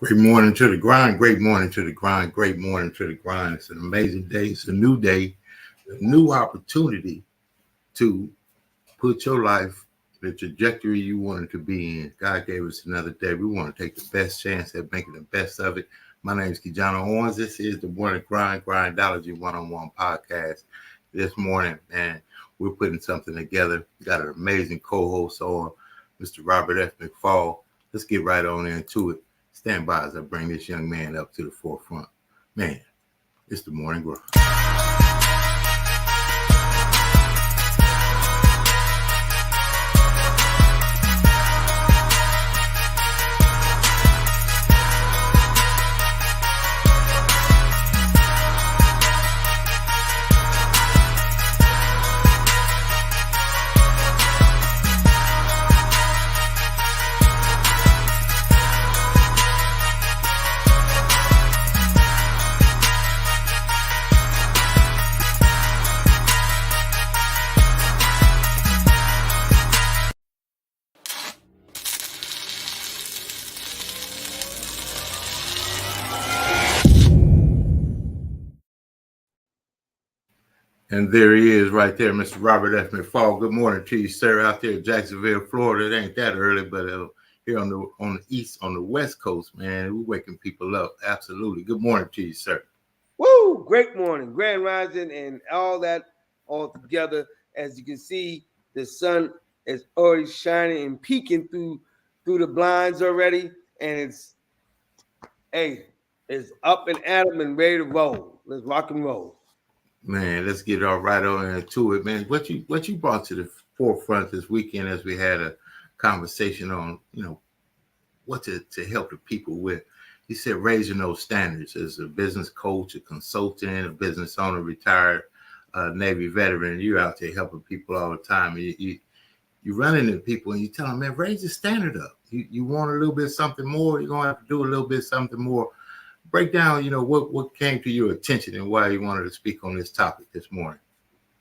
Great morning to the grind. Great morning to the grind. Great morning to the grind. It's an amazing day. It's a new day, a new opportunity to put your life, the trajectory you wanted to be in. God gave us another day. We want to take the best chance at making the best of it. My name is KeJohnna Owens. This is the Morning Grind Grindology101 Podcast. This morning, and we're putting something together. Got an amazing co-host on, Mr. Robert F. McPhaul. Let's get right on into it. Stand by as I bring this young man up to the forefront. Man, it's the morning grind. And there he is right there, Mr. Robert F. McPhaul. Good morning to you, sir, out there in Jacksonville, Florida. It ain't that early, but here on the west coast, man, we're waking people up. Absolutely. Good morning to you, sir. Woo! Great morning, grand rising, and all that all together. As you can see, the sun is already shining and peeking through the blinds already, and it's up and at 'em and ready to roll. Let's rock and roll. Man, let's get all right on into it, man. What you brought to the forefront this weekend as we had a conversation on, what to help the people with. You said raising those standards as a business coach, a consultant, a business owner, retired Navy veteran. You're out there helping people all the time. You run into people and you tell them, man, raise the standard up. You want a little bit something more, you're gonna have to do a little bit something more. Break down, what came to your attention and why you wanted to speak on this topic this morning.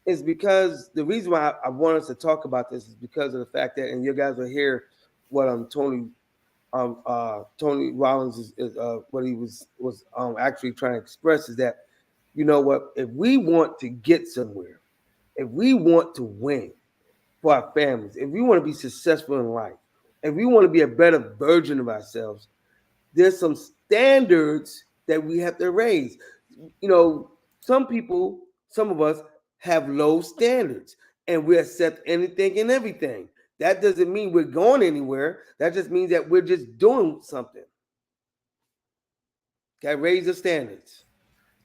It's because the reason why I want us to talk about this is because of the fact that, and you guys will hear what Tony Rollins is what he was actually trying to express is that, you know what, if we want to get somewhere, if we want to win for our families, if we want to be successful in life, if we want to be a better version of ourselves, there's some standards that we have to raise. Some of us have low standards and we accept anything and everything. That doesn't mean we're going anywhere. That just means that we're just doing something. Okay, raise the standards.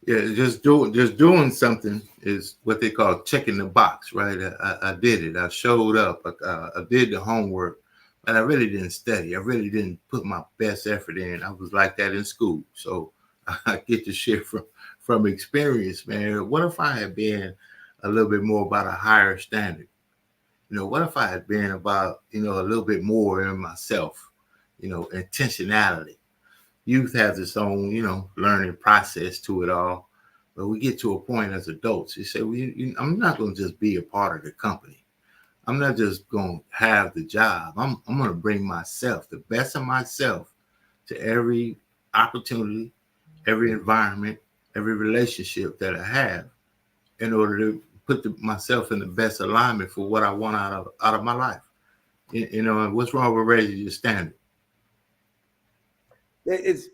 Yeah, just doing something is what they call checking the box, right? I did it. I showed up. I did the homework, but I really didn't study. I really didn't put my best effort in. I was like that in school, so I get to share from experience, man. What if I had been a little bit more about a higher standard? What if I had been about, a little bit more in myself, intentionality. Youth has its own, learning process to it all. But we get to a point as adults, you say, I'm not going to just be a part of the company. I'm not just going to have the job. I'm going to bring myself, the best of myself, to every opportunity, every environment, every relationship that I have in order to put myself in the best alignment for what I want out of my life. And what's wrong with raising your standard? There's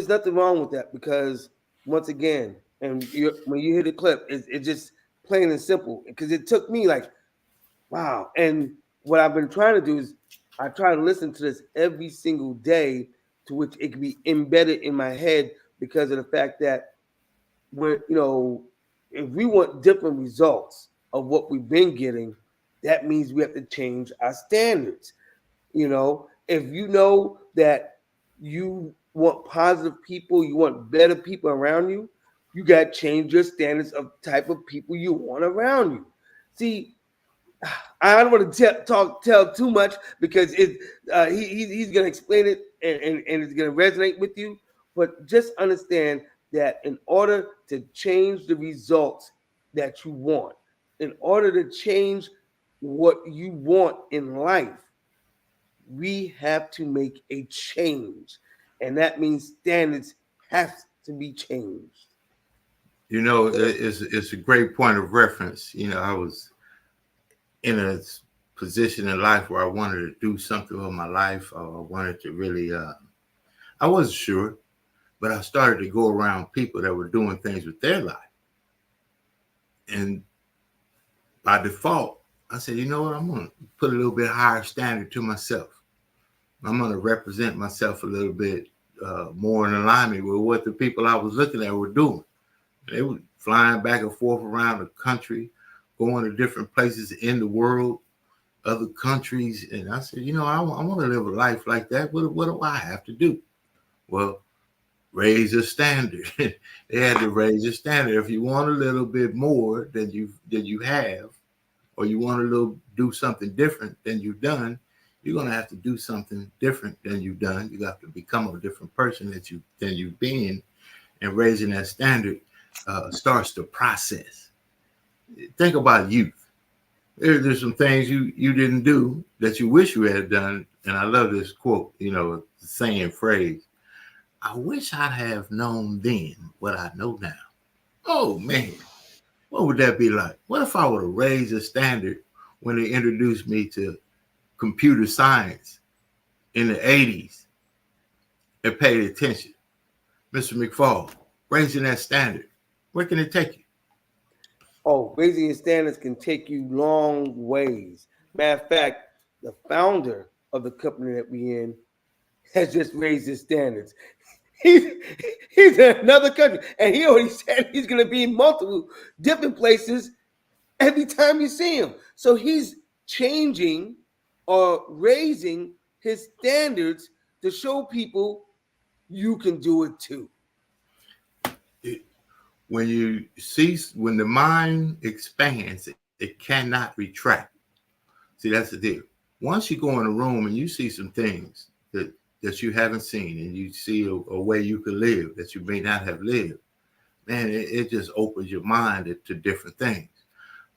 nothing wrong with that because once again, and when you hear the clip, it's just plain and simple. Because it took me like, wow. And what I've been trying to do is I try to listen to this every single day, to which it can be embedded in my head because of the fact that if we want different results of what we've been getting, that means we have to change our standards. If you know that you want positive people, you want better people around you, you got to change your standards of type of people you want around you. See, I don't want to tell too much because he's going to explain it and it's going to resonate with you. But just understand that in order to change the results that you want, in order to change what you want in life, we have to make a change. And that means standards have to be changed. You know, it's a great point of reference. You know, I was in a position in life where I wanted to do something with my life. I wanted to really, I wasn't sure, but I started to go around people that were doing things with their life. And by default, I said, you know what, I'm going to put a little bit higher standard to myself. I'm going to represent myself a little bit more in alignment with what the people I was looking at were doing. They were flying back and forth around the country, going to different places in the world, other countries. And I said, you know, I want to live a life like that. What do I have to do? Well, raise a standard. They had to raise a standard. If you want a little bit more than you have, or you want to do something different than you've done, you're going to have to do something different than you've done. You have to become a different person than you've been. And raising that standard starts the process. Think about youth. There's some things you didn't do that you wish you had done. And I love this quote, you know, saying phrase. I wish I'd have known then what I know now. Oh, man, what would that be like? What if I would have raised a standard when they introduced me to computer science in the 80s and paid attention? Mr. McPhaul, raising that standard, where can it take you? Oh, raising your standards can take you long ways. Matter of fact, the founder of the company that we're in has just raised his standards. He's in another country, and he already said he's going to be in multiple different places every time you see him. So he's changing or raising his standards to show people you can do it too. When the mind expands, it cannot retract. See, that's the deal. Once you go in a room and you see some things that you haven't seen, and you see a way you could live that you may not have lived, man, it just opens your mind to different things.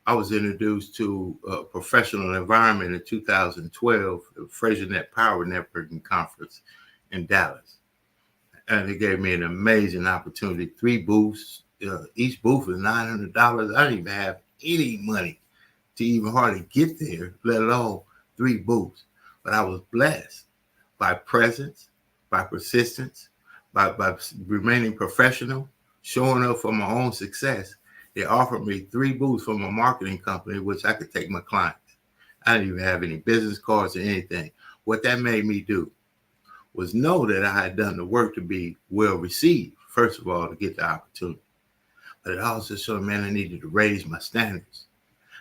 I was introduced to a professional environment in 2012, the FraserNet Power Networking Conference in Dallas. And it gave me an amazing opportunity. 3 booths, each booth was $900. I didn't even have any money to even hardly get there, let alone 3 booths. But I was blessed by presence, by persistence, by remaining professional, showing up for my own success. They offered me 3 booths from a marketing company, which I could take my clients. I didn't even have any business cards or anything. What that made me do was know that I had done the work to be well received, first of all, to get the opportunity. But it also showed, man, I needed to raise my standards.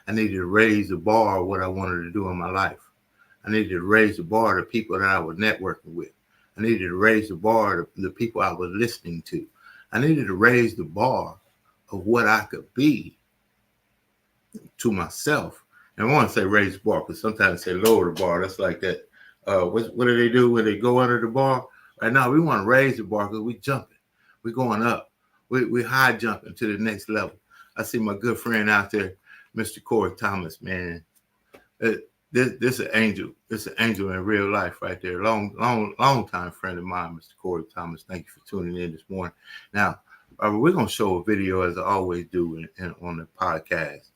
I needed to raise the bar of what I wanted to do in my life. I needed to raise the bar of the people that I was networking with. I needed to raise the bar of the people I was listening to. I needed to raise the bar of what I could be to myself. And I want to say raise the bar, because sometimes they say lower the bar. That's like that. What do they do when they go under the bar? Right now, we want to raise the bar because we're jumping. We're going up. We're high jumping to the next level. I see my good friend out there, Mr. Corey Thomas, man. This an angel. This an angel in real life right there. Long time friend of mine, Mr. Corey Thomas. Thank you for tuning in this morning. Now, we're going to show a video, as I always do on the podcast,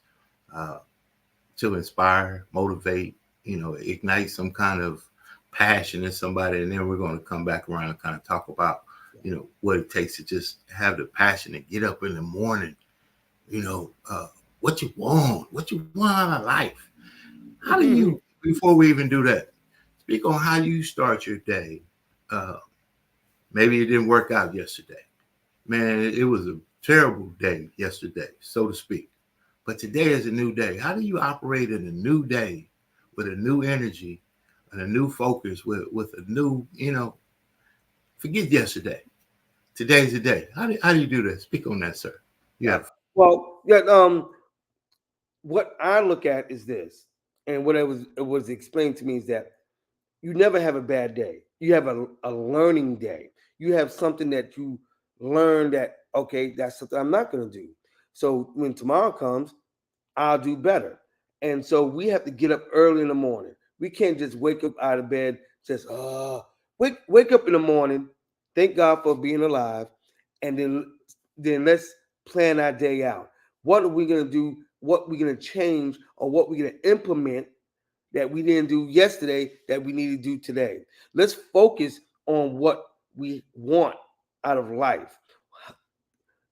to inspire, motivate, ignite some kind of passion in somebody. And then we're going to come back around and kind of talk about, what it takes to just have the passion and get up in the morning, what you want out of life. How do you, before we even do that, speak on how you start your day? Maybe it didn't work out yesterday. Man, it was a terrible day yesterday, so to speak. But today is a new day. How do you operate in a new day with a new energy and a new focus, with a new, forget yesterday. Today's the day. How do you do that? Speak on that, sir. Yeah. Well, yeah. What I look at is this, and what it was explained to me is that you never have a bad day. You have a learning day. You have something that you learn that, okay, that's something I'm not going to do. So when tomorrow comes, I'll do better. And so we have to get up early in the morning. We can't just wake up out of bed, just wake up in the morning thank God for being alive, and then let's plan our day out. What are we going to do? What we're going to change, or what we're going to implement that we didn't do yesterday that we need to do today? Let's focus on what we want out of life.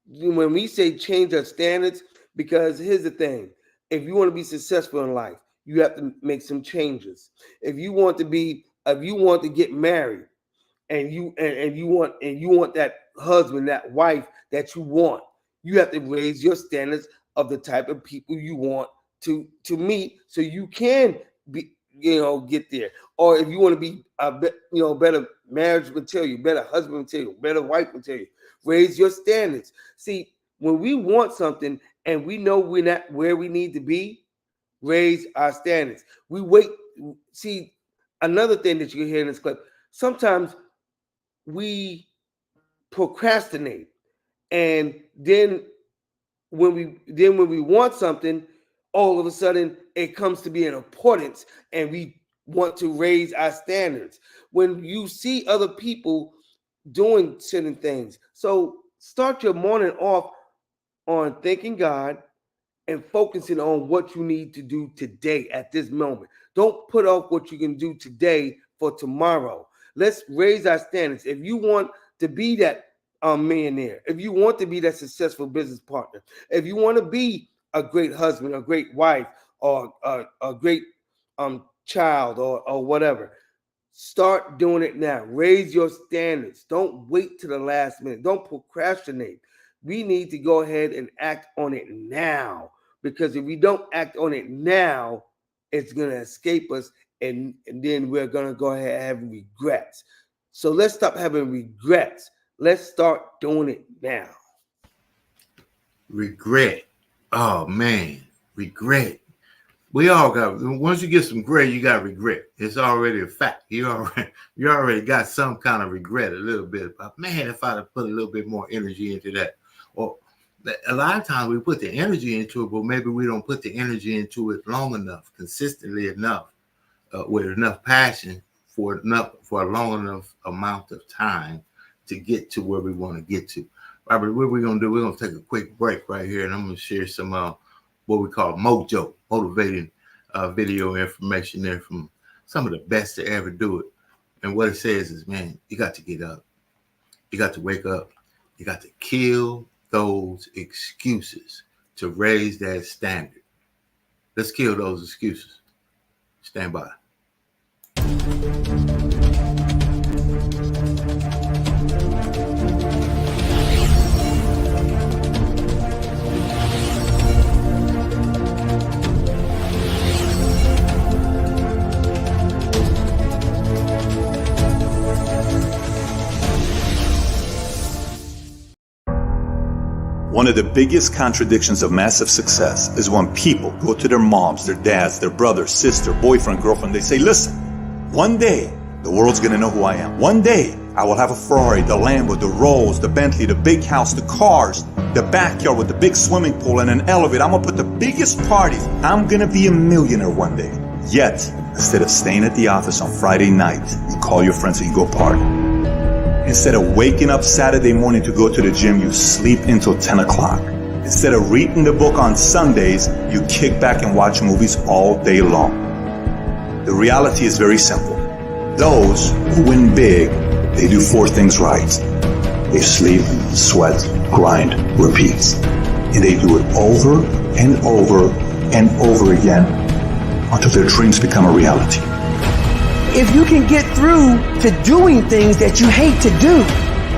When we say change our standards, because here's the thing: if you want to be successful in life, you have to make some changes. If you want to get married, and you want that husband, that wife that you want, you have to raise your standards of the type of people you want to meet, so you can be, get there. Or if you want to be better marriage material, better husband material, better wife material, raise your standards. See, when we want something and we know we're not where we need to be, raise our standards. We wait. See, another thing that you can hear in this clip, sometimes we procrastinate, and then when we want something, all of a sudden it comes to be an importance, and we want to raise our standards when you see other people doing certain things. So start your morning off on thanking God and focusing on what you need to do today at this moment. Don't put off what you can do today for tomorrow. Let's raise our standards. If you want to be that millionaire, if you want to be that successful business partner, if you want to be a great husband, a great wife, or a great child, or whatever, start doing it now. Raise your standards. Don't wait to the last minute. Don't procrastinate. We need to go ahead and act on it now, because if we don't act on it now, it's going to escape us, and then we're going to go ahead and have regrets. So let's stop having regrets. Let's start doing it now. Regret. Oh, man. Regret. We all got, once you get some gray, you got regret. It's already a fact. You already got some kind of regret a little bit about, man, if I'd have put a little bit more energy into that. Or a lot of times we put the energy into it, but maybe we don't put the energy into it long enough, consistently enough, with enough passion for a long enough amount of time to get to where we want to get to. Robert, what we're going to do, we're going to take a quick break right here, and I'm going to share some what we call mojo, motivating video information there from some of the best to ever do it. And what it says is, man, you got to get up. You got to wake up. You got to kill those excuses to raise that standard. Let's kill those excuses. Stand by. One of the biggest contradictions of massive success is when people go to their moms, their dads, their brother, sister, boyfriend, girlfriend. They say, listen, one day the world's going to know who I am. One day I will have a Ferrari, the Lambo, the Rolls, the Bentley, the big house, the cars, the backyard with the big swimming pool and an elevator. I'm going to put the biggest parties. I'm going to be a millionaire one day. Yet, instead of staying at the office on Friday night, you call your friends and you go party. Instead of waking up Saturday morning to go to the gym, you sleep until 10 o'clock. Instead of reading the book on Sundays, you kick back and watch movies all day long. The reality is very simple. Those who win big, they do 4 things right. They sleep, sweat, grind, repeat. And they do it over and over and over again until their dreams become a reality. If you can get through to doing things that you hate to do,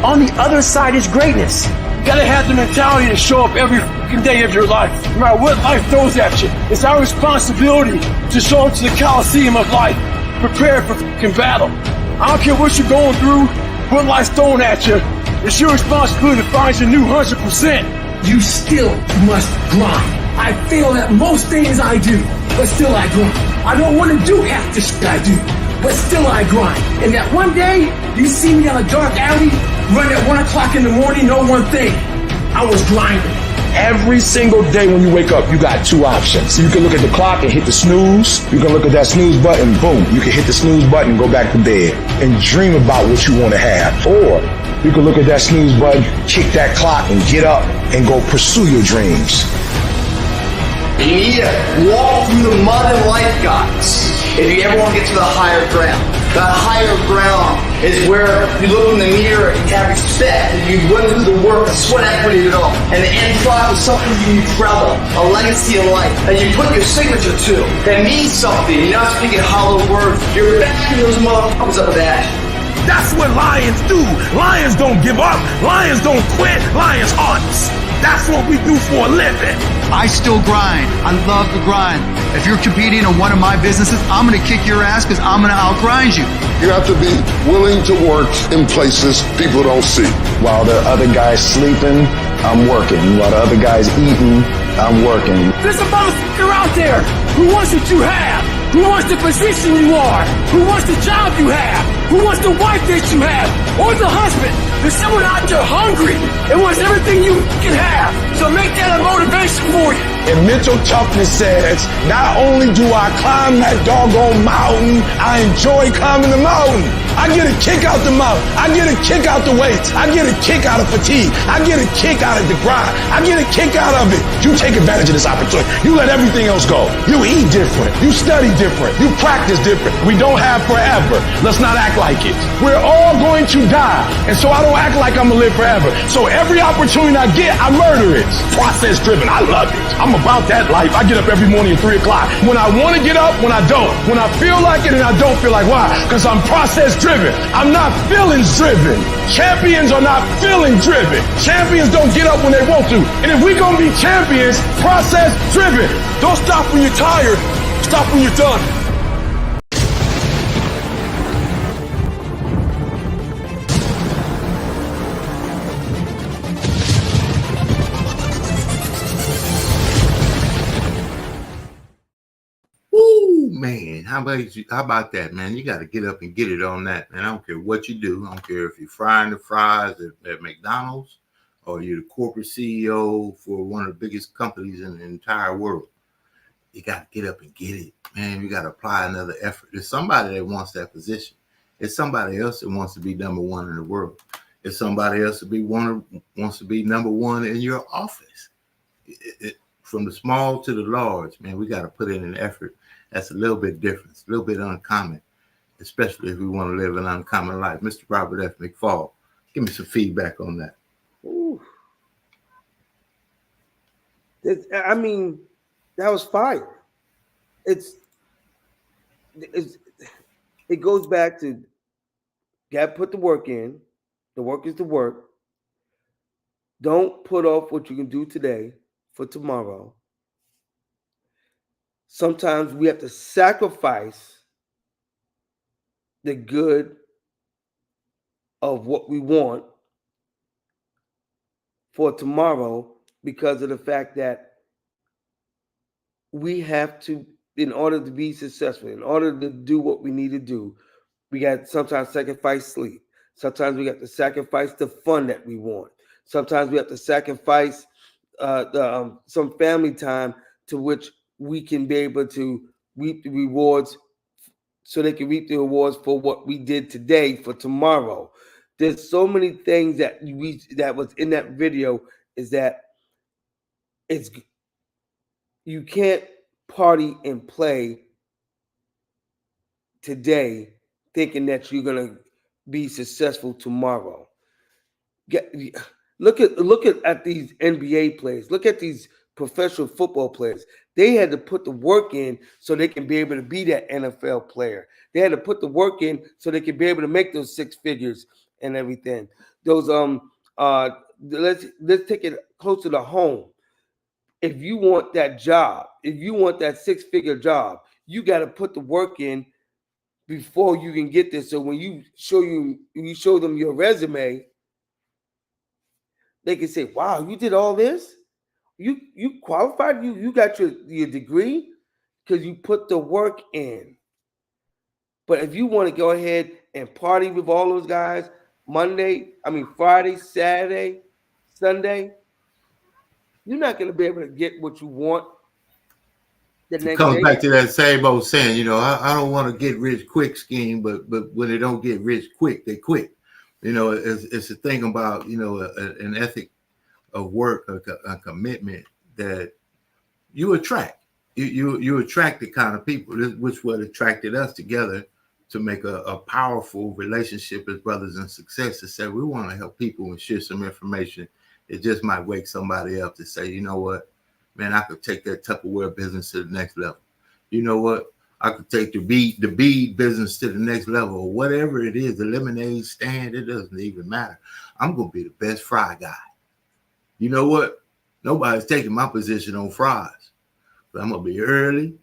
on the other side is greatness. You gotta have the mentality to show up every fucking day of your life, no matter what life throws at you. It's our responsibility to show up to the Coliseum of life, prepared for fucking battle. I don't care what you're going through, what life's throwing at you. It's your responsibility to find your new 100%. You still must grind. I fail at most things I do, but still I grind. I don't want to do half the shit I do, but still I grind. And that one day, you see me on a dark alley, run at 1 o'clock in the morning, know one thing. I was grinding. Every single day when you wake up, you got two options. You can look at the clock and hit the snooze. You can look at that snooze button, boom. You can hit the snooze button and go back to bed and dream about what you want to have. Or you can look at that snooze button, kick that clock and get up and go pursue your dreams. You need to walk through the mud of life, guys, if you ever want to get to the higher ground. That higher ground is where you look in the mirror and have respect, and you run through the work, the sweat equity of it all. And the end product is something you travel, a legacy of life, that you put your signature to, that means something. You're not speaking hollow words. You're backing those motherfuckers up with action. That's what lions do. Lions don't give up. Lions don't quit. Lions hunts. That's what we do for a living. I still grind. I love the grind. If you're competing in one of my businesses, I'm going to kick your ass because I'm going to outgrind you. You have to be willing to work in places people don't see. While the other guy's sleeping, I'm working. While the other guy's eating, I'm working. There's a motherfucker out there who wants what you have, who wants the position you are, who wants the job you have, who wants the wife that you have, or the husband. There's someone out there hungry and wants everything you can have. So make that a motivation for you. And mental toughness says, not only do I climb that doggone mountain, I enjoy climbing the mountain. I get a kick out the mountain. I get a kick out the weights. I get a kick out of fatigue. I get a kick out of the grind. I get a kick out of it. You take advantage of this opportunity. You let everything else go. You eat different. You study different. You practice different. We don't have forever. Let's not act like it. We're all going to die. And so I don't act like I'm going to live forever. So every opportunity I get, I murder it. Process driven. I love it. I'm about that life. I get up every morning at 3 o'clock. When I want to get up, when I don't. When I feel like it and I don't feel like, why? Because I'm process driven. I'm not feelings driven. Champions are not feeling driven. Champions don't get up when they want to. And if we're going to be champions, process driven. Don't stop when you're tired. Stop when you're done. Man, how about that, man? You got to get up and get it on that, man. I don't care what you do. I don't care if you're frying the fries at McDonald's or you're the corporate CEO for one of the biggest companies in the entire world. You got to get up and get it, man. You got to apply another effort. There's somebody that wants that position. It's somebody else that wants to be number one in the world. It's somebody else that wants to be number one in your office. From the small to the large, man, we got to put in an effort. That's a little bit different, it's a little bit uncommon, especially if we want to live an uncommon life. Mr. Robert F. McPhaul, give me some feedback on that. Ooh. I mean, that was fire. It goes back to, got to put the work in. The work is the work. Don't put off what you can do today for tomorrow. Sometimes we have to sacrifice the good of what we want for tomorrow because of the fact that we have to, in order to be successful, in order to do what we need to do, we got to sometimes sacrifice sleep. Sometimes we got to sacrifice the fun that we want. Sometimes we have to sacrifice some family time to which we can be able to reap the rewards so they can reap the rewards for what we did today for tomorrow. There's so many things that that was in that video is that you can't party and play today thinking that you're going to be successful tomorrow. Look at these NBA players. Look at these professional football players. They had to put the work in so they can be able to be that NFL player. They had to put the work in so they can be able to make those six figures and everything. Those let's take it closer to home. If you want that job, if you want that six-figure job, you got to put the work in before you can get there. So when you show them your resume, they can say, "Wow, you did all this? You qualified? You got your degree because you put the work in." But if you want to go ahead and party with all those guys, Friday, Saturday, Sunday, you're not going to be able to get what you want the next Comes day. back to that same old saying, I don't want to get rich quick scheme, but when they don't get rich quick, they quit. It's a thing about, an ethic of work, a commitment that you attract. You attract the kind of people, which what attracted us together to make a powerful relationship as brothers in success. To say we want to help people and share some information. It just might wake somebody up to say, you know what, man, I could take that Tupperware business to the next level. You know what, I could take the bead business to the next level, or whatever it is, the lemonade stand. It doesn't even matter. I'm gonna be the best fry guy. You know what? Nobody's taking my position on fries, but I'm gonna be early.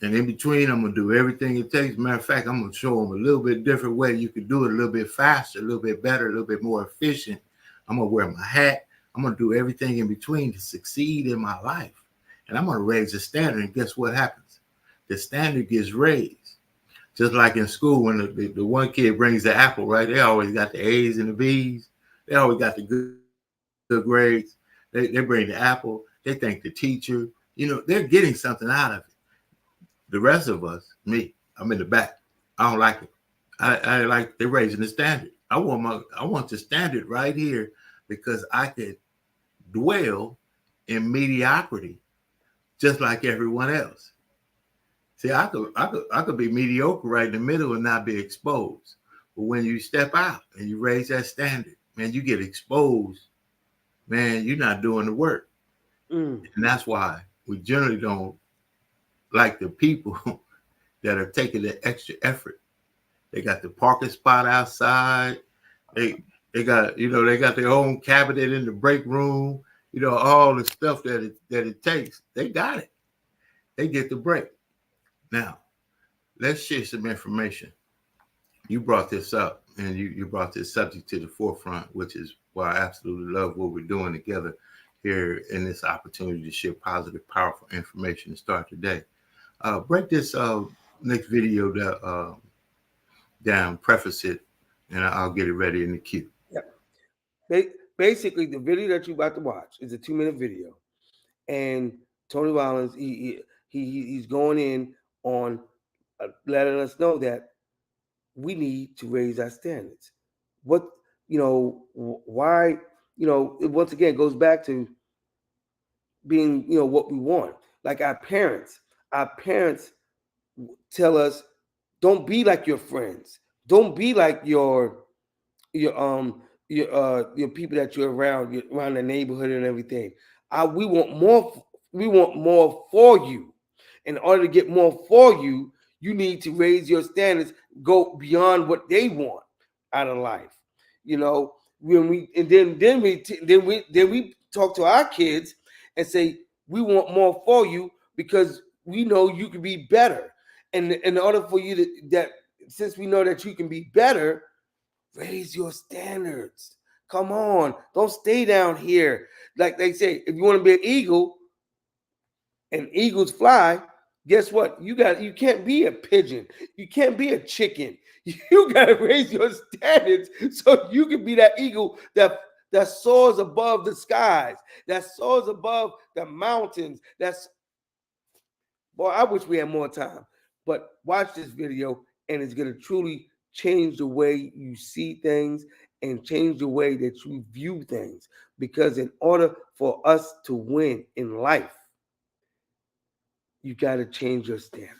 And in between, I'm going to do everything it takes. Matter of fact, I'm going to show them a little bit different way you can do it a little bit faster, a little bit better, a little bit more efficient. I'm going to wear my hat. I'm going to do everything in between to succeed in my life. And I'm going to raise the standard. And guess what happens? The standard gets raised. Just like in school, when the one kid brings the apple, right? They always got the A's and the B's. They always got the good grades. They bring the apple. They thank the teacher. They're getting something out of it. The rest of us, me, I'm in the back. I don't like it. I like they're raising the standard. I want the standard right here because I could dwell in mediocrity just like everyone else. See, I could be mediocre right in the middle and not be exposed. But when you step out and you raise that standard, man, you get exposed. Man, you're not doing the work. And that's why we generally don't like the people that are taking the extra effort. They got the parking spot outside. They got their own cabinet in the break room. All the stuff that it takes. They got it. They get the break. Now, let's share some information. You brought this up, and you brought this subject to the forefront, which is why I absolutely love what we're doing together here in this opportunity to share positive, powerful information to start today. Break this next video down, preface it, and I'll get it ready in the queue. Yeah. Basically, the video that you're about to watch is a 2-minute video, and Tony Rollins he's going in on letting us know that we need to raise our standards. Why? It once again goes back to being what we want. Like our parents tell us, don't be like your friends, don't be like your people that you're around the neighborhood and everything. We want more for you. In order to get more for you, you need to raise your standards, go beyond what they want out of life. When we talk to our kids and say we want more for you because we know you can be better. And in order for you since we know that you can be better, raise your standards. Come on, don't stay down here. Like they say, if you want to be an eagle and eagles fly, guess what? You can't be a pigeon. You can't be a chicken. You got to raise your standards so you can be that eagle that soars above the skies, that soars above the mountains. Boy, I wish we had more time. But watch this video, and it's going to truly change the way you see things and change the way that you view things. Because in order for us to win in life, you got to change your standards.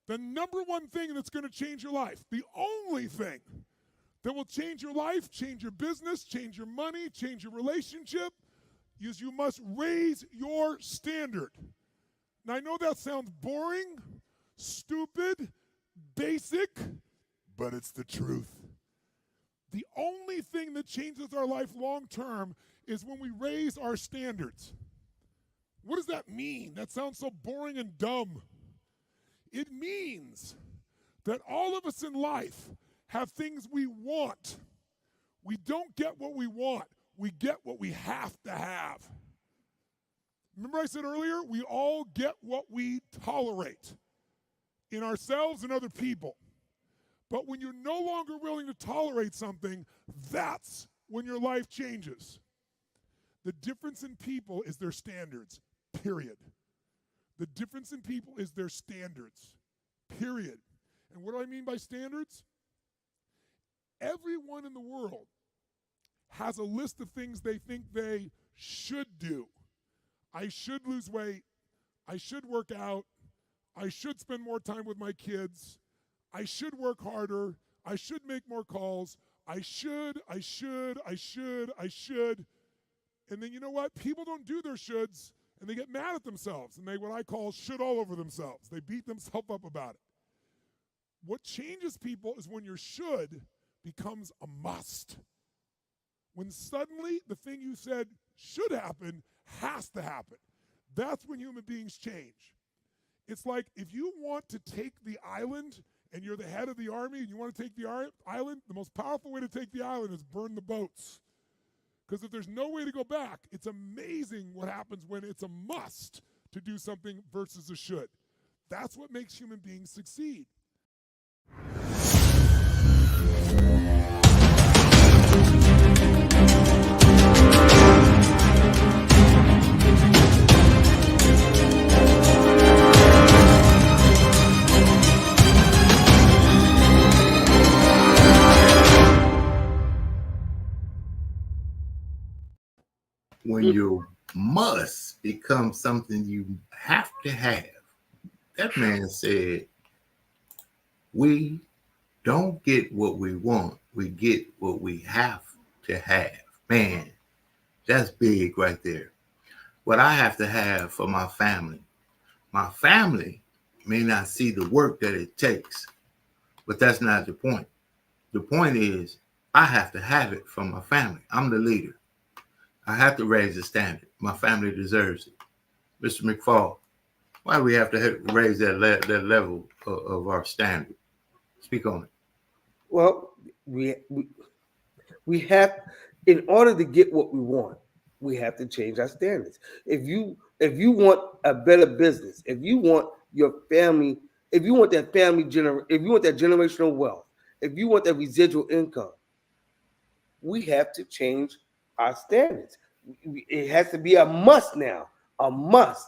The number one thing that's going to change your life, the only thing that will change your life, change your business, change your money, change your relationship, is you must raise your standard. Now, I know that sounds boring, stupid, basic, but it's the truth. The only thing that changes our life long term is when we raise our standards. What does that mean? That sounds so boring and dumb. It means that all of us in life have things we want. We don't get what we want. we get what we have to have. Remember I said earlier, we all get what we tolerate in ourselves and other people. But when you're no longer willing to tolerate something, that's when your life changes. The difference in people is their standards, period. The difference in people is their standards, period. And what do I mean by standards? Everyone in the world has a list of things they think they should do. I should lose weight. I should work out. I should spend more time with my kids. I should work harder. I should make more calls. I should. And then you know what? People don't do their shoulds, and they get mad at themselves, and they what I call should all over themselves. They beat themselves up about it. What changes people is when your should becomes a must. When suddenly the thing you said should happen has to happen. That's when human beings change. It's like if you want to take the island and you're the head of the army and you want to take the island, the most powerful way to take the island is burn the boats. Because if there's no way to go back, it's amazing what happens when it's a must to do something versus a should. That's what makes human beings succeed. When your must becomes something you have to have, that man said, we don't get what we want, we get what we have to have. Man, that's big right there. What I have to have for my family may not see the work that it takes, but that's not the point. The point is, I have to have it for my family. I'm the leader. I have to raise the standard. My family deserves it. Mr. McPhaul, why do we have to raise that level of our standard? Speak on it. Well, we have, in order to get what we want, we have to change our standards. If you want a better business, if you want your family, if you want that generational wealth, if you want that residual income, we have to change our standards. It has to be a must now. A must.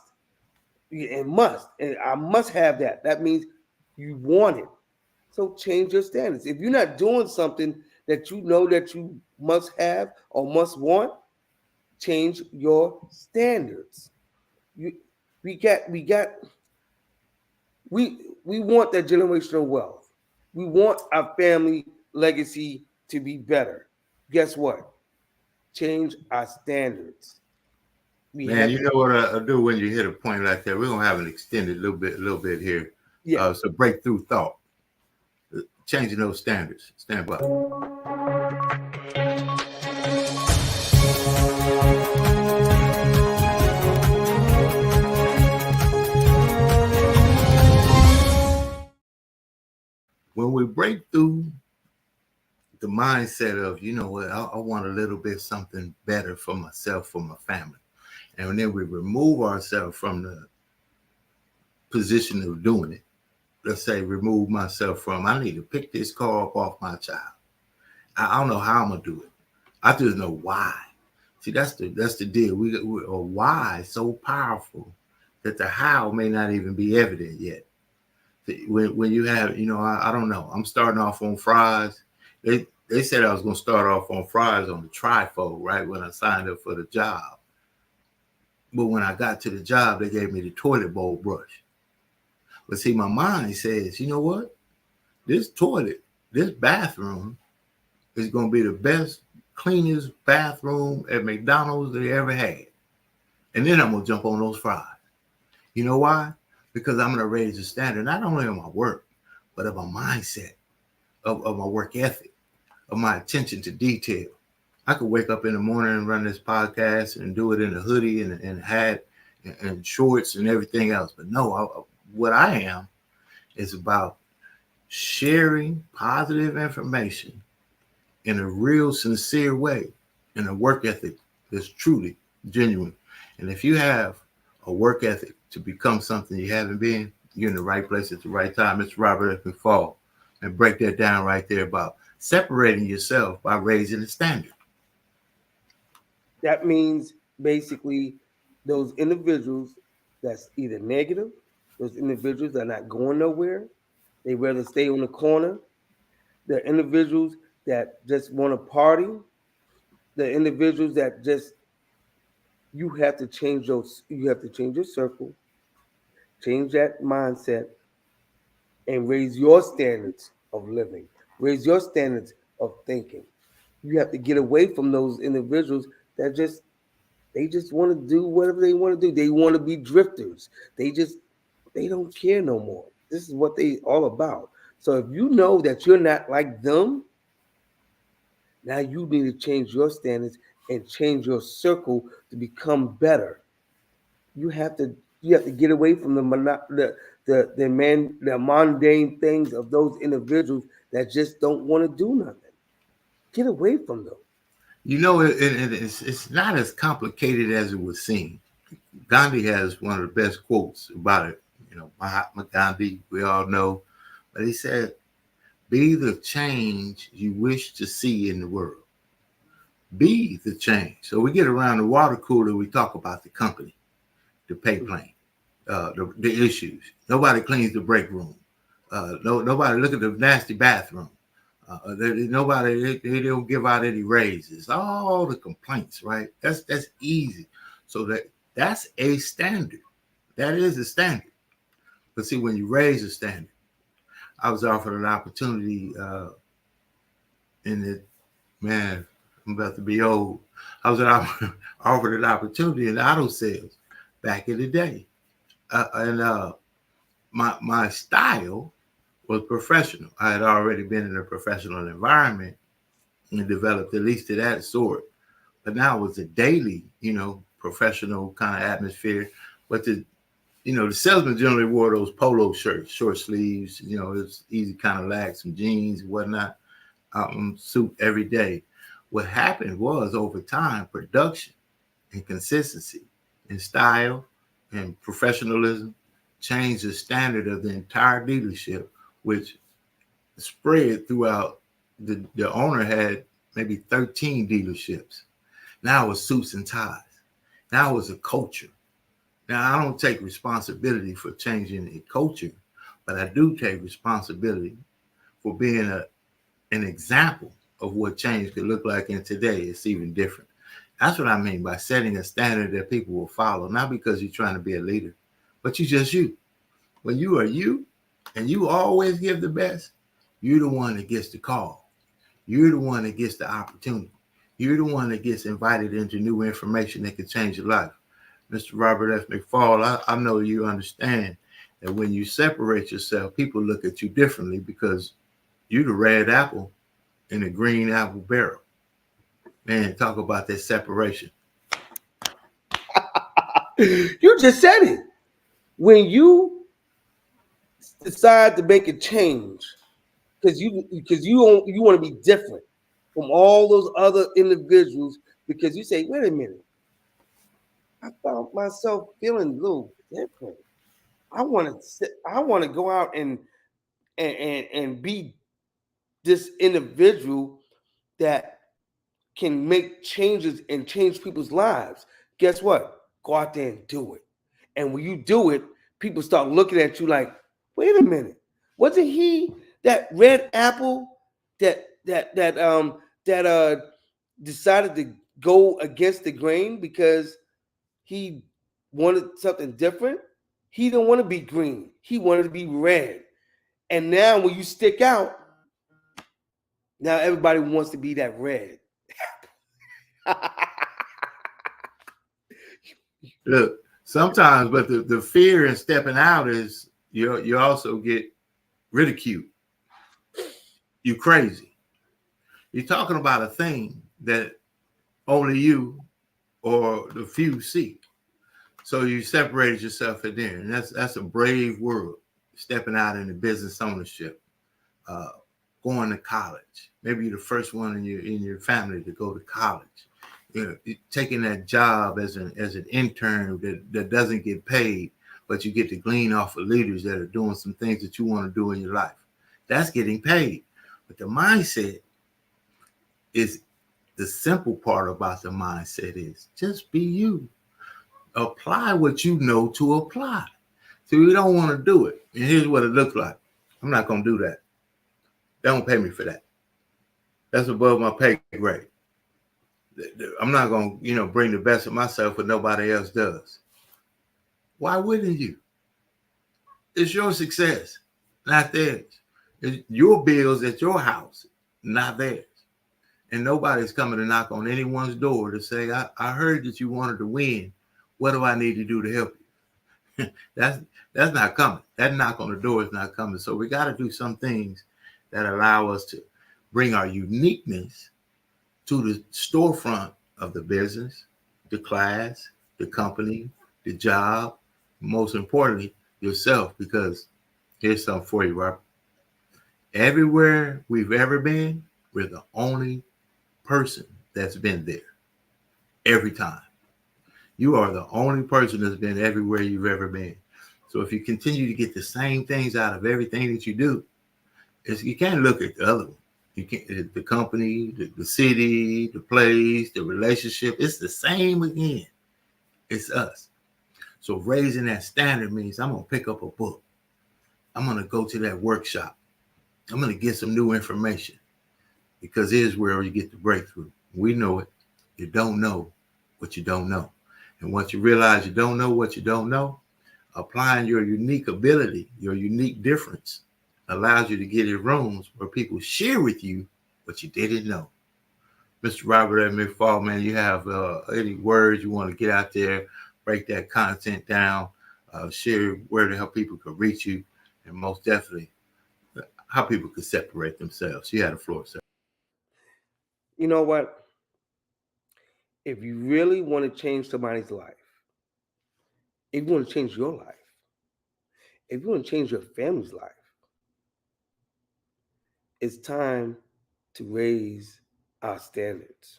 It must. And I must have that. That means you want it. So change your standards. If you're not doing something that you know that you must have or must want, change your standards. We want that generational wealth. We want our family legacy to be better. Guess what? Change our standards. Man, you know what I'll do when you hit a point like that? We're gonna have an extended little bit here. Yeah. So breakthrough thought. Changing those standards. Stand by. When we break through the mindset of, you know what, I want a little bit something better for myself, for my family. And then we remove ourselves from the position of doing it. Let's say remove myself from, I need to pick this car up off my child. I don't know how I'm going to do it. I just know why. See, that's the deal. We a why so powerful that the how may not even be evident yet. When you have, you know, I don't know. I'm starting off on fries. They said I was going to start off on fries on the trifold, right, when I signed up for the job. But when I got to the job, they gave me the toilet bowl brush. But see, my mind says, you know what? This bathroom is going to be the best, cleanest bathroom at McDonald's they ever had. And then I'm going to jump on those fries. You know why? Because I'm going to raise the standard, not only of my work, but of my mindset, of my work ethic, of my attention to detail. I could wake up in the morning and run this podcast and do it in a hoodie and hat and shorts and everything else. But no, what I am is about sharing positive information in a real sincere way and a work ethic that's truly genuine. And if you have a work ethic to become something you haven't been, you're in the right place at the right time. Mr. Robert F. McPhaul. And break that down right there about separating yourself by raising the standard. That means basically those individuals that's either negative, those individuals that are not going nowhere, they rather stay on the corner, the individuals that just want to party, the individuals that just you have to change your circle, change that mindset, and raise your standards of living, raise your standards of thinking. You have to get away from those individuals that just want to do whatever they want to do. They want to be drifters. They don't care no more. This is what they all about. So if you know that you're not like them, now you need to change your standards and change your circle to become better. You have to get away from the mundane things of those individuals that just don't want to do nothing. Get away from them. You know, it's not as complicated as it would seem. Gandhi has one of the best quotes about it. You know, Mahatma Gandhi, we all know, but he said, "Be the change you wish to see in the world." Be the change. So we get around the water cooler, we talk about the company, the pay plan, the issues. Nobody cleans the break room. Nobody look at the nasty bathroom. Nobody, they don't give out any raises. All the complaints, right? That's easy. So that's a standard. That is a standard. But see, when you raise a standard, I was offered an opportunity man, I'm about to be old. I was offered an opportunity in auto sales back in the day. My style was professional. I had already been in a professional environment and developed at least to that sort. But now it was a daily, professional kind of atmosphere. But the salesman generally wore those polo shirts, short sleeves, it's easy kind of lag, some jeans and whatnot, suit every day. What happened was over time, production and consistency and style and professionalism changed the standard of the entire dealership, which spread throughout. The owner had maybe 13 dealerships. Now it was suits and ties. Now it was a culture. Now I don't take responsibility for changing a culture, but I do take responsibility for being an example of what change could look like. And today it's even different. That's what I mean by setting a standard that people will follow, not because you're trying to be a leader, but you're just you. When you are you and you always give the best, you're the one that gets the call. You're the one that gets the opportunity. You're the one that gets invited into new information that can change your life. Mr. Robert F. McPhaul, I know you understand that when you separate yourself, people look at you differently because you're the red apple in a green apple barrel. Man, talk about that separation. You just said it. When you decide to make a change, because you want to be different from all those other individuals, because you say, wait a minute, I found myself feeling a little different. I want to go out and be this individual that can make changes and change people's lives. Guess what? Go out there and do it. And when you do it, people start looking at you like, wait a minute, wasn't he that red apple that decided to go against the grain because he wanted something different? He didn't want to be green. He wanted to be red. And now when you stick out, now everybody wants to be that red. Look, sometimes, but the fear in stepping out is you also get ridiculed. You crazy. You're talking about a thing that only you or the few see. So you separated yourself in there, and that's a brave world. Stepping out into business ownership, going to college. Maybe you're the first one in your family to go to college. taking that job as an intern that doesn't get paid, but you get to glean off of leaders that are doing some things that you want to do in your life. That's getting paid. But the mindset is the simple part about the mindset is just be you. Apply what you know to apply. So you don't want to do it. And here's what it looks like. I'm not going to do that. They don't pay me for that. That's above my pay grade. I'm not going to, bring the best of myself what nobody else does. Why wouldn't you? It's your success, not theirs. It's your bills at your house, not theirs. And nobody's coming to knock on anyone's door to say, I heard that you wanted to win. What do I need to do to help you? That's not coming. That knock on the door is not coming. So we got to do some things that allow us to bring our uniqueness to the storefront of the business, the class, the company, the job, most importantly, yourself, because here's something for you, Robert. Everywhere we've ever been, we're the only person that's been there every time. You are the only person that's been everywhere you've ever been. So if you continue to get the same things out of everything that you do, you can't look at the other one. You can't, the company, the city, the place, the relationship, it's the same again. It's us. So raising that standard means I'm going to pick up a book. I'm going to go to that workshop. I'm going to get some new information, because here's where you get the breakthrough. We know it. You don't know what you don't know. And once you realize you don't know what you don't know, applying your unique ability, your unique difference, allows you to get in rooms where people share with you what you didn't know. Mr. Robert at McPhaul, man, you have any words you want to get out there, break that content down, share where the hell people could reach you, and most definitely how people could separate themselves. You had the floor, sir. You know what? If you really want to change somebody's life, if you want to change your life, if you want to change your family's life, it's time to raise our standards.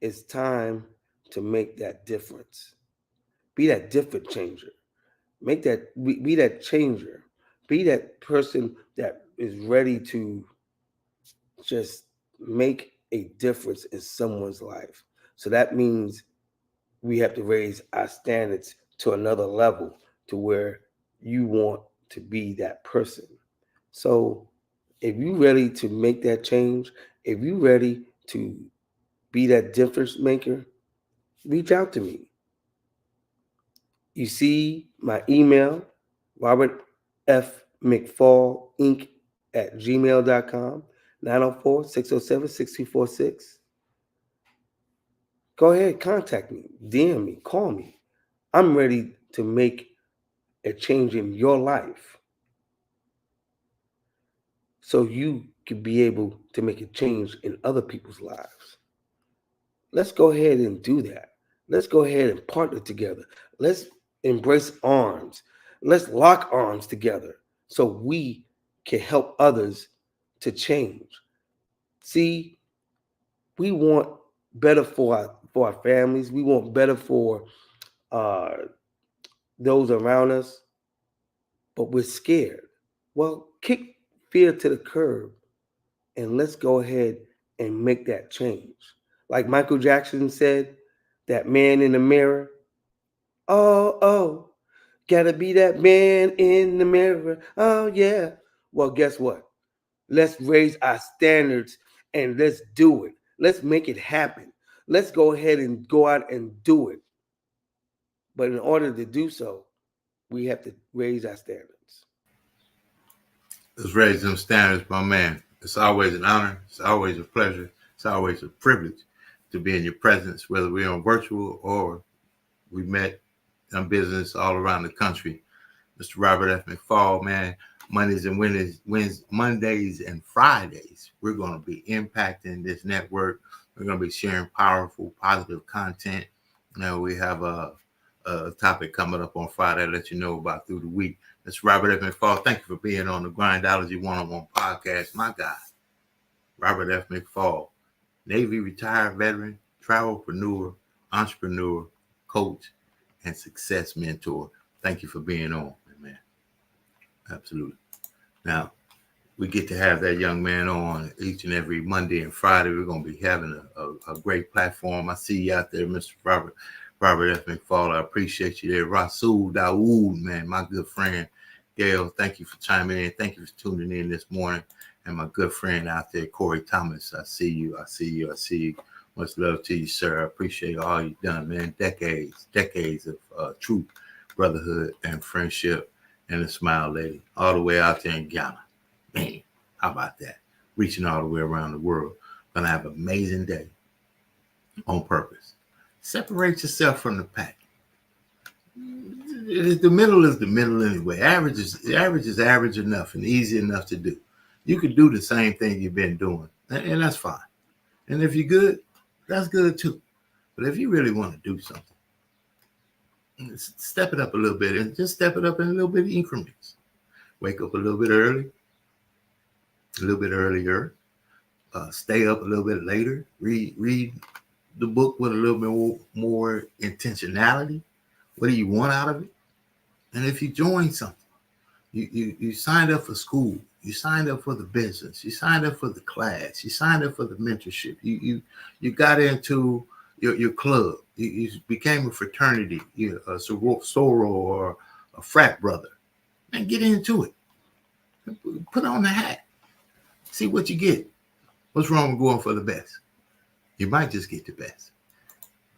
It's time to make that difference. Be that difference changer. Make that, be that changer. Be that person that is ready to just make a difference in someone's life. So that means we have to raise our standards to another level, to where you want to be that person. So if you're ready to make that change, if you're ready to be that difference maker, reach out to me. You see my email, robertfmcfallinc@gmail.com, 904-607-6246. Go ahead, contact me, DM me, call me. I'm ready to make a change in your life, so you can be able to make a change in other people's lives. Let's go ahead and do that. Let's go ahead and partner together. Let's embrace arms. Let's lock arms together so we can help others to change. See, we want better for our families. We want better for those around us, but we're scared. Well, kick fear to the curb and let's go ahead and make that change. Like Michael Jackson said, that man in the mirror, oh, gotta be that man in the mirror. Oh, yeah. Well, guess what? Let's raise our standards and let's do it. Let's make it happen. Let's go ahead and go out and do it. But in order to do so, we have to raise our standards. Let's raise them standards, my man. It's always an honor. It's always a pleasure. It's always a privilege to be in your presence, whether we're on virtual or we met in business all around the country. Mr. Robert F. McPhaul, man, Mondays and Fridays, we're going to be impacting this network. We're going to be sharing powerful, positive content. Now we have a topic coming up on Friday I'll let you know about through the week. Mr. Robert F. McPhaul, thank you for being on the Grindology101 Podcast. My guy, Robert F. McPhaul, Navy retired veteran, travelpreneur, entrepreneur, coach, and success mentor. Thank you for being on, man. Absolutely. Now, we get to have that young man on each and every Monday and Friday. We're going to be having a great platform. I see you out there, Mr. Robert F. McPhaul. I appreciate you there. Rasul Dawood, man, my good friend. Gail, thank you for chiming in. Thank you for tuning in this morning. And my good friend out there, Corey Thomas, I see you. Much love to you, sir. I appreciate all you've done, man. Decades of truth, brotherhood, and friendship, and a smile lady, all the way out there in Ghana. Man, how about that? Reaching all the way around the world. Gonna have an amazing day on purpose. Separate yourself from the pack. The middle is the middle anyway. Average is average enough and easy enough to do. You can do the same thing you've been doing, and that's fine. And if you're good, that's good too. But if you really want to do something, step it up a little bit, and just step it up in a little bit of increments. Wake up a little bit early, a little bit earlier. Stay up a little bit later. Read the book with a little bit more intentionality. What do you want out of it? And if you join something, you signed up for school, you signed up for the business, you signed up for the class, you signed up for the mentorship, you got into your club, you became a fraternity, a soror or a frat brother, and get into it. Put on the hat. See what you get. What's wrong with going for the best? You might just get the best.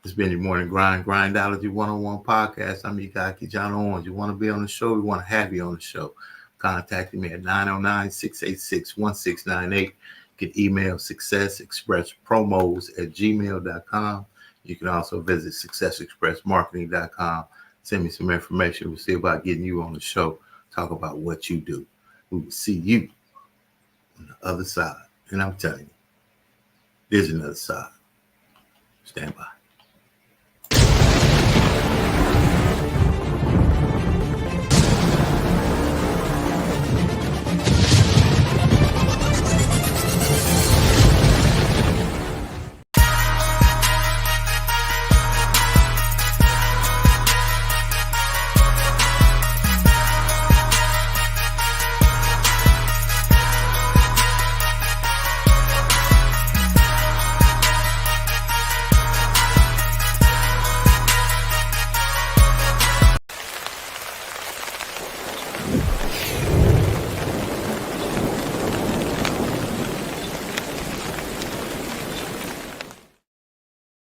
It's been your Morning Grind Grindology101 Podcast. I'm your guy, KeJohnna Owens. You want to be on the show? We want to have you on the show. Contact me at 909-686-1698. You can email successexpresspromos@gmail.com. You can also visit successexpressmarketing.com. Send me some information. We'll see about getting you on the show. Talk about what you do. We will see you on the other side. And I'm telling you, there's another side. Stand by.